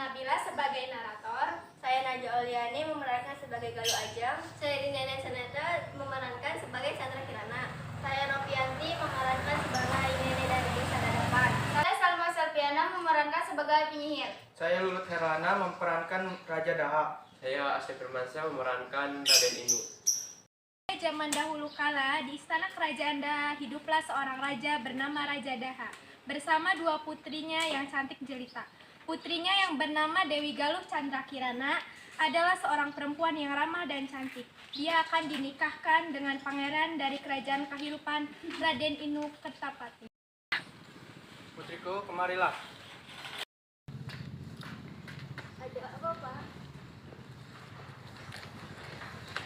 Nabila sebagai narator. Saya Najwa Oliani memerankan sebagai Galuh Ajeng. Saya Dinda Saneta memerankan sebagai Chandra Kirana. Saya Novianti memerankan sebagai Nene dari Desa Dadapan. Saya Salma Selviana memerankan sebagai penyihir. Saya Lulut Herlana memerankan Raja Daha. Saya Asep Firmansyah memerankan Raden Inu. Zaman dahulu kala, di istana kerajaan Daha hiduplah seorang raja bernama Raja Daha bersama dua putrinya yang cantik jelita. Putrinya yang bernama Dewi Galuh Chandra Kirana adalah seorang perempuan yang ramah dan cantik. Dia akan dinikahkan dengan pangeran dari kerajaan Kahilupan, Raden Inu Kertapati. Putriku, kemarilah. Ada apa, Pak?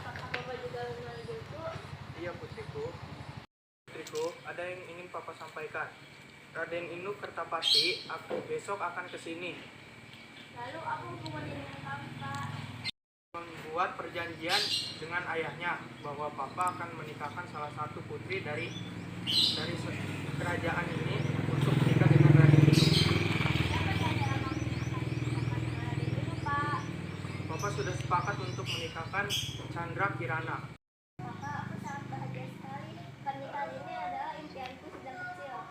Apakah Bapak juga mengajuku? Iya, putriku. Putriku, ada yang ingin Papa sampaikan. Raden Inu Kertapati besok akan ke sini. Lalu aku hubungan dengan kamu, Pak. Membuat perjanjian dengan ayahnya bahwa Papa akan menikahkan salah satu putri dari kerajaan ini untuk menikah dengan Raden Inu. Siapa saja yang mau menikahkan dengan Raden Inu, Pak? Papa sudah sepakat untuk menikahkan Chandra Kirana. Kakak, aku sangat bahagia sekali. Pernikahan ini adalah impianku sejak kecil.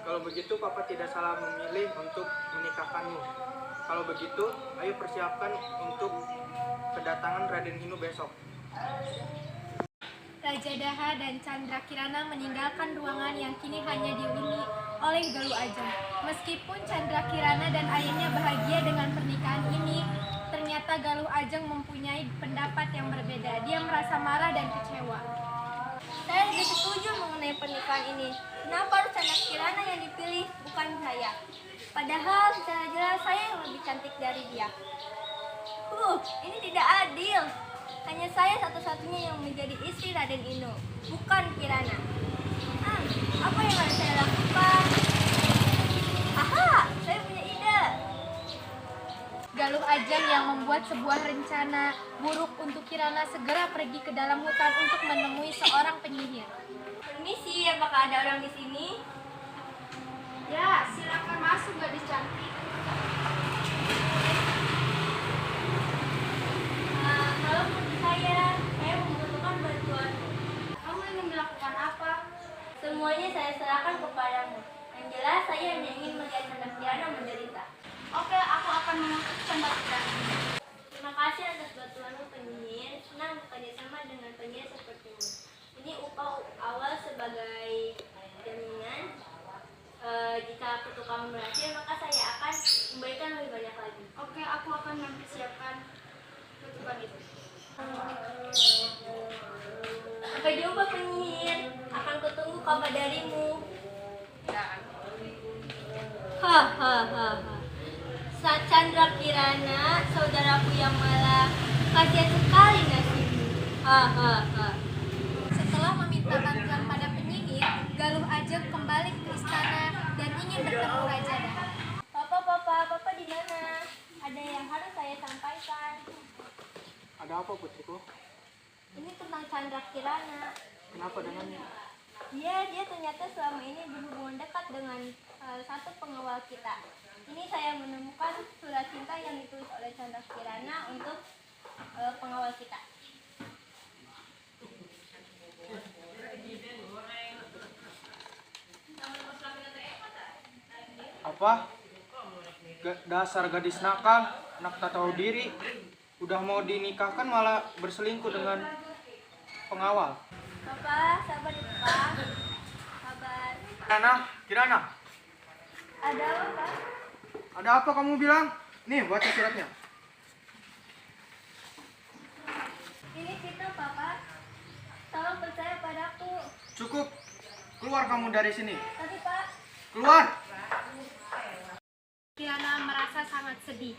Kalau begitu, Papa tidak salah memilih untuk menikahkanmu. Kalau begitu, ayo persiapkan untuk kedatangan Raden Inu besok. Raja Daha dan Chandra Kirana meninggalkan ruangan yang kini hanya dihuni oleh Galuh Ajeng. Meskipun Chandra Kirana dan ayahnya bahagia dengan pernikahan ini, ternyata Galuh Ajeng mempunyai pendapat yang berbeda. Dia merasa marah dan kecewa. Saya tidak setuju mengenai pernikahan ini. Kenapa harus Chandra Kirana yang dipilih, bukan saya? Padahal secara jelas saya yang lebih cantik dari dia. Ini tidak adil. Hanya saya satu-satunya yang menjadi istri Raden Inu, bukan Kirana. Apa yang harus saya lakukan? Aha, saya punya ide. Galuh Ajeng yang membuat sebuah rencana buruk untuk Kirana segera pergi ke dalam hutan untuk menemui seorang penyihir. Permisi, apakah ada orang di sini? Ya, silakan masuk, gadis cantik. Halo putri saya membutuhkan bantuan. Kamu ingin melakukan apa? Semuanya saya serahkan kepadamu. Yang jelas saya hanya ingin melihat Chandra Kirana menderita. Oke, aku akan mengutuk Chandra Kirana. Terima kasih atas bantuanmu penyihir. Senang bekerja sama dengan penyihir sepertimu. Ini upah awal sebagai jaminan. Jika kutuk kamu berhasil, maka saya akan memberikan lebih banyak lagi. Oke, aku akan mempersiapkan kutukan itu. Sampai jumpa penyihir. Akan kutunggu kabar darimu. Hahaha. Chandra Kirana, saudaraku yang malah kasihan sekali nasibmu. Hahaha. Setelah meminta bantuan pada penyihir, Galuh Ajeng kembali ke istana dan ingin bertemu Raja Daha. Papa di mana? Ada yang harus saya sampaikan. Ada apa, putriku? Ini tentang Chandra Kirana. Kenapa dengannya? Dia ternyata selama ini berhubungan dekat dengan salah satu pengawal kita. Ini saya menemukan surat cinta yang ditulis oleh Chandra Kirana untuk pengawal kita. Apa? Dasar gadis nakal, anak tak tahu diri. Udah mau dinikahkan malah berselingkuh dengan pengawal. Papa, sabar ya Papa. Sabar. Kirana. Ada apa, Pak? Ada apa kamu bilang? Nih, baca suratnya. Ini fitnah, Papa. Tolong percaya padaku. Cukup. Keluar kamu dari sini. Tapi, Pak. Keluar. Kirana merasa sangat sedih.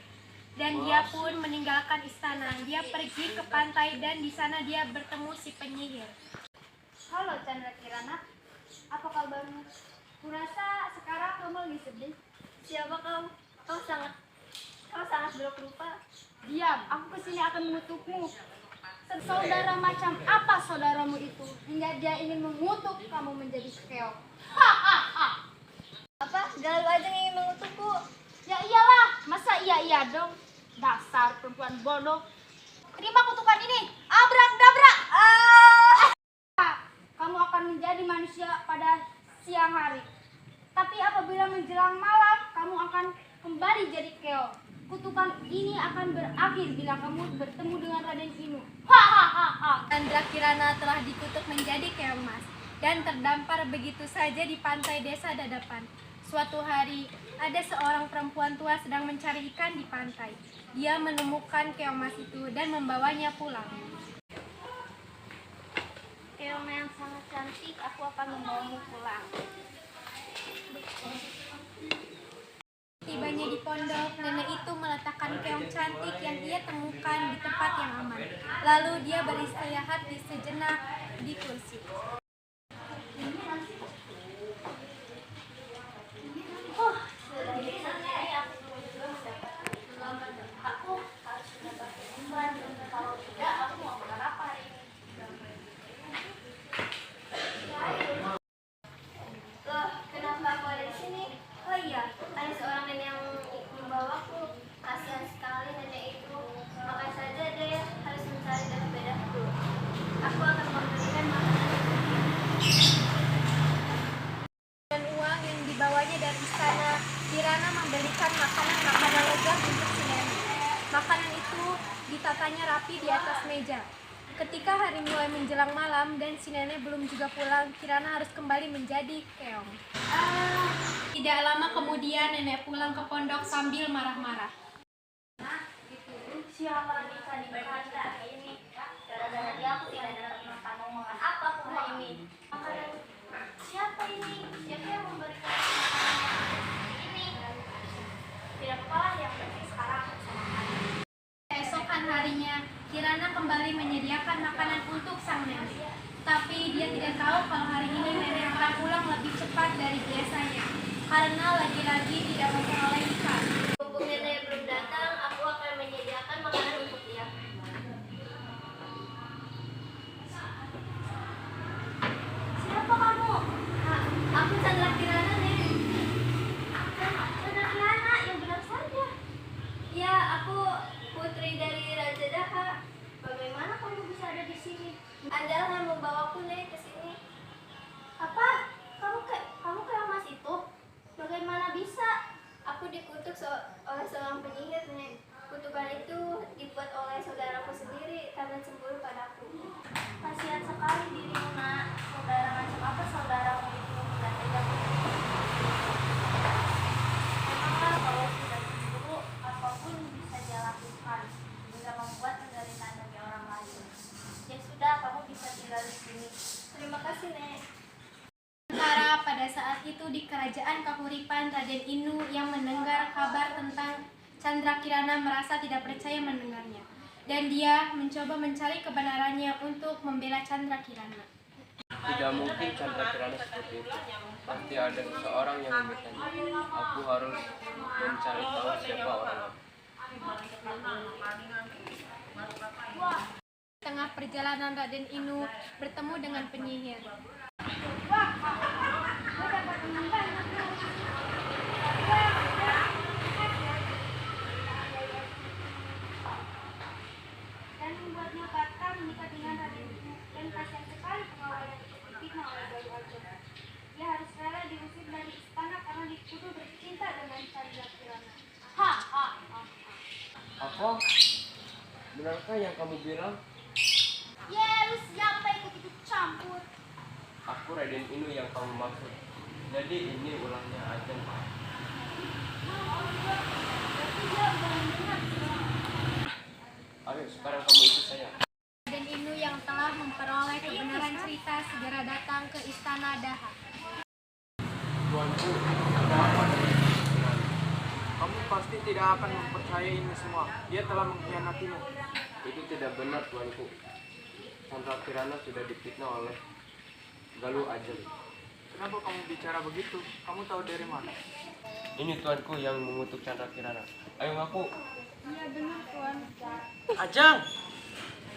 Dan dia pun meninggalkan istana. Dia pergi ke pantai dan di sana dia bertemu si penyihir. Halo Chandra Kirana, apa kabarmu? Kurasa sekarang kamu lagi sedih. Siapa kau? Kau sangat buruk rupa. Diam, aku kesini akan mengutukmu. Saudara macam apa saudaramu itu hingga dia ingin mengutuk kamu menjadi keok? Apa? Galuh Ajeng ingin mengutukku? Ya iyalah, Masa iya dong? Dasar perempuan bodoh. Terima kutukan ini. Abrakadabra. Kamu akan menjadi manusia pada siang hari. Tapi apabila menjelang malam, kamu akan kembali jadi keong. Kutukan ini akan berakhir bila kamu bertemu dengan Raden Inu. Hahaha. Chandra Kirana telah dikutuk menjadi keong emas dan terdampar begitu saja di pantai desa Dadapan. Suatu hari, ada seorang perempuan tua sedang mencari ikan di pantai. Dia menemukan keong emas itu dan membawanya pulang. Keong yang sangat cantik, aku akan membawamu pulang. Tibanya di pondok, nenek itu meletakkan keong cantik yang ia temukan di tempat yang aman. Lalu dia beristirahat di sejenak di kursi. Kenapa aku ada di sini? Oh iya, ada seorang nenek yang membawaku. Kasihan sekali nenek itu. Makanya saja dia harus mencari dan bedaku. Aku akan memberikan makanan. Dan uang yang dibawanya dari istana, Kirana membelikan makanan-makanan lezat untuk si nenek. Makanan itu ditatanya rapi di atas meja. Ketika hari mulai menjelang malam dan si nenek belum juga pulang, Kirana harus kembali menjadi keong. Tidak lama kemudian nenek pulang ke pondok sambil marah-marah. Siapa bisa diberikan ini? Gara-gara dia aku tidak dapat makan. Mau makan apa aku hari ini? Makanan siapa ini? Siapa yang memberikan makanan ini? Tidak apa-apa yang penting sekarang aku bisa makan. Keesokan harinya, Kirana kembali menyediakan makanan untuk sang nenek. Tapi dia tidak tahu kalau hari ini nenek akan pulang lebih cepat dari biasanya, karena lagi-lagi tidak memperoleh ikan. Mumpung nenek belum datang, aku akan menyediakan makanan untuk dia. Siapa kamu? Aku Chandra Kirana, Nek. Chandra Kirana, yang benar saja. Ya, aku putri dari Raja Daha. Bagaimana kamu bisa ada di sini? Anda yang membawaku, Nek, ke sini. Apa? Kamu keong emas itu? Bagaimana bisa? Aku dikutuk oleh seorang penyihir, Nek. Kutukan itu dibuat oleh saudaraku sendiri karena cemburu padaku. Kasihan sekali dirimu, Nak. Saudara macam apa saudaramu itu? Dan tega memanglah kalau sudah cemburu, apapun bisa dia lakukan hingga membuat penderitaan bagi orang lain. Ya sudah, kamu bisa tinggal di sini. Terima kasih, Nek. Sementara pada saat itu di kerajaan Kahuripan, Raden Inu yang mendengar kabar tentang Chandra Kirana merasa tidak percaya mendengarnya. Dan dia mencoba mencari kebenarannya untuk membela Chandra Kirana. Tidak mungkin Chandra Kirana seperti itu. Pasti ada seseorang yang memintanya. Aku harus mencari tahu siapa orangnya. Tengah perjalanan Raden Inu bertemu dengan penyihir. Dan membuatnya batal menikah dengan Raden Inu. Dan kasihan sekali pengawal yang dipitnah oleh Galuh Arjuna. Dia harus rela diusir dari istana karena dituduh bercinta dengan Chandra Kirana. Apa? Benarkah yang kamu bilang? Ya, lu siapa yang ikut campur? Aku Raden Inu yang kamu maksud. Jadi ini ulahnya Ajeng. Berarti dia udah mendengar. Ayo sekarang kamu ikut saya. Raden Inu yang telah memperoleh kebenaran cerita segera datang ke istana Daha. Tuanku, ada apa dengan Kirana? Kamu pasti tidak akan mempercayai ini semua. Dia telah mengkhianatimu. Itu tidak benar, tuanku. Chandra Kirana sudah difitnah oleh Galuh Ajeng. Kenapa kamu bicara begitu? Kamu tahu dari mana? Ini tuanku yang mengutuk Chandra Kirana. Ayo ngaku. Iya benar Tuan. Ajeng!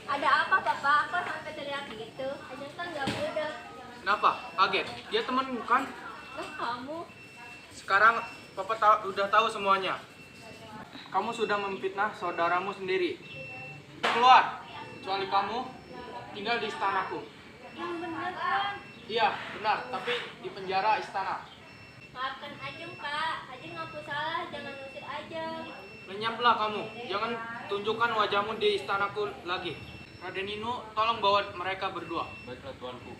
Ada apa, Papa? Aku sampai teriak gitu. Aja kan gak bodoh. Kenapa? Kaget? Dia temanmu kan? Kamu? Sekarang Papa udah tahu semuanya. kamu sudah memfitnah saudaramu sendiri. Keluar, kecuali kamu tinggal di istanaku. Yang benar, Kang. Iya, benar, tapi di penjara istana. Maafkan Ajeng, Pak. Ajeng ngaku salah, jangan usir Ajeng. Lenyaplah kamu, jangan tunjukkan wajahmu di istanaku lagi. Raden Inu, tolong bawa mereka berdua. Baiklah tuanku.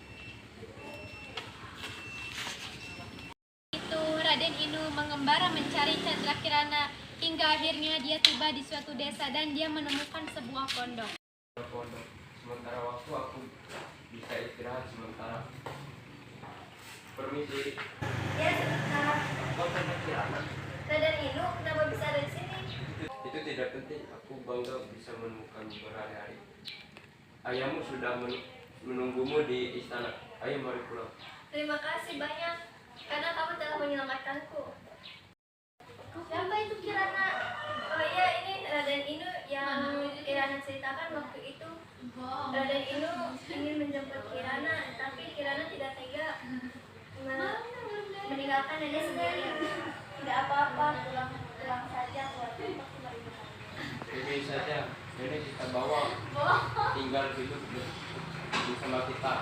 Itu Raden Inu mengembara mencari Candrakirana hingga akhirnya dia tiba di suatu desa dan dia menemukan sebuah pondok. Pondok. Sementara waktu aku bisa istirahat sementara. Permisi. Ya, sebentar. Kau Candrakirana? Raden Inu, kenapa bisa ada di sini? Itu tidak penting. Aku bangga bisa menemukan berhari-hari. Ayahmu sudah menunggumu di istana. Ayo mari pulang. Terima kasih banyak, karena kamu telah menyelamatkanku. Siapa itu Kirana? Oh iya, ini Raden Inu yang Kirana ceritakan waktu itu. Raden Inu ingin menjemput Kirana, tapi Kirana tidak tega meninggalkan nenek sendiri. Tidak apa-apa, pulang saja. Ini saja. Ini kita bawa tinggal hidup bersama kita.